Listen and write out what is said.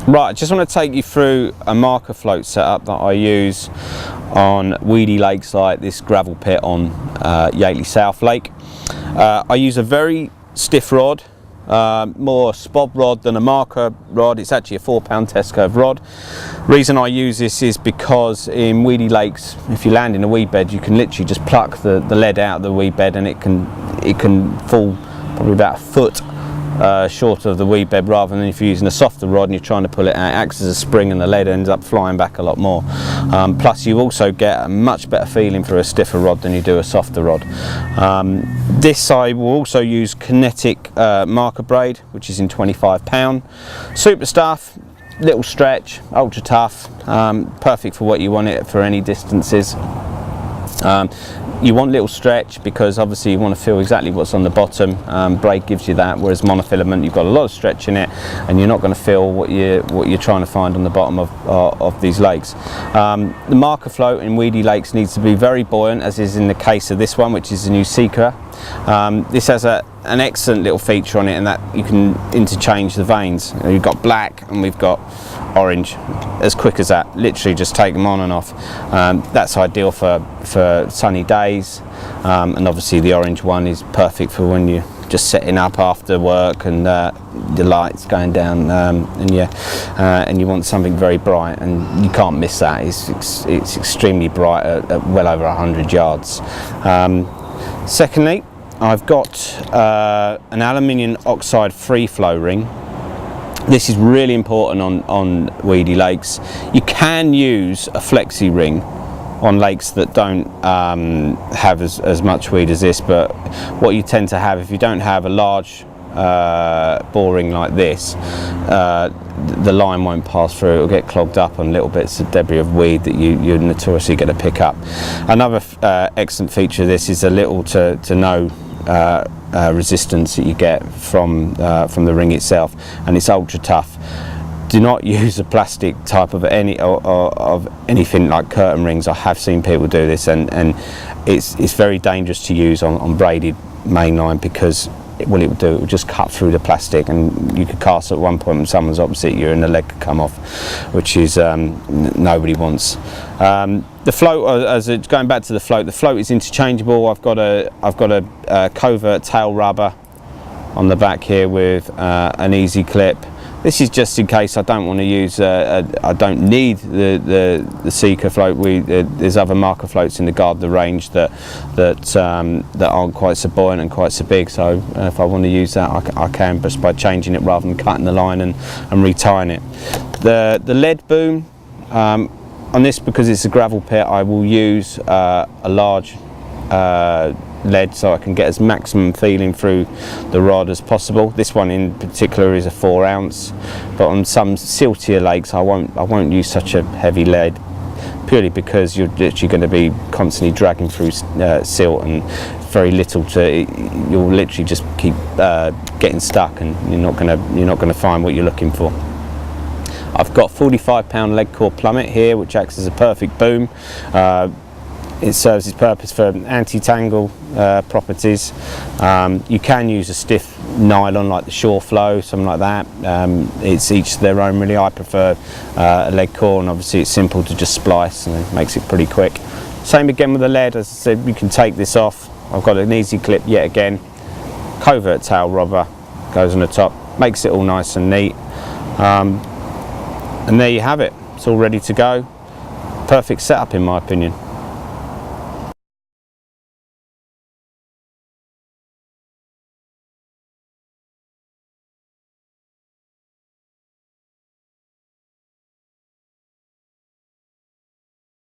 Right, I just want to take you through a marker float setup that I use on weedy lakes like this gravel pit on Yateley South Lake. I use a very stiff rod, more spob rod than a marker rod. It's actually a 4-pound test curve rod. Reason I use this is because in weedy lakes, if you land in a weed bed, you can literally just pluck the lead out of the weed bed and it can fall probably about a foot short of the weed bed, rather than if you're using a softer rod and you're trying to pull it out. It acts as a spring and the lead ends up flying back a lot more. Plus you also get a much better feeling for a stiffer rod than you do a softer rod. This I will also use kinetic marker braid, which is in 25-pound. Super stuff, little stretch, ultra tough, perfect for what you want it for any distances. You want little stretch because obviously you want to feel exactly what's on the bottom. Braid gives you that, whereas monofilament, you've got a lot of stretch in it and you're not going to feel what you're trying to find on the bottom of these lakes. The marker float in weedy lakes needs to be very buoyant, as is in the case of this one, which is a new Seeker. This has an excellent little feature on it, and that you can interchange the veins. You've got black and we've got orange as quick as that. Literally just take them on and off. That's ideal for sunny days, and obviously the orange one is perfect for when you're just setting up after work and the lights going down, and you want something very bright, and you can't miss that. It's extremely bright at well over 100 yards. Secondly, I've got an aluminium oxide free flow ring. This is really important on weedy lakes. You can use a flexi ring on lakes that don't have as much weed as this, but what you tend to have, if you don't have a large boring like this, the line won't pass through. It'll get clogged up on little bits of debris of weed that you're notoriously going to pick up. Another excellent feature of this is a little to no resistance that you get from the ring itself, and it's ultra tough. Do not use a plastic type of anything like curtain rings. I have seen people do this, and it's very dangerous to use on braided mainline, because what it will do, it will just cut through the plastic, and you could cast at one point when someone's opposite you and the leg could come off, which is nobody wants. The float, going back to the float is interchangeable. I've got a covert tail rubber on the back here with an easy clip. This is just in case I don't want to use, I don't need the Seeker float. There's other marker floats in the Gardner range that aren't quite so buoyant and quite so big. So if I want to use that, I can, just by changing it rather than cutting the line and retying it. The lead boom on this, because it's a gravel pit, I will use a large lead so I can get as maximum feeling through the rod as possible. This one in particular is a 4 ounce, but on some siltier lakes I won't use such a heavy lead, purely because you're literally going to be constantly dragging through silt, and very little you'll literally just keep getting stuck, and you're not going to find what you're looking for. I've got 45-pound lead core plummet here, which acts as a perfect boom. It serves its purpose for anti-tangle properties. You can use a stiff nylon like the Shore Flow, something like that. It's each their own really. I prefer a lead core, and obviously it's simple to just splice and it makes it pretty quick. Same again with the lead. As I said, you can take this off. I've got an easy clip yet again. Covert tail rubber goes on the top, makes it all nice and neat. And there you have it. It's all ready to go. Perfect setup in my opinion.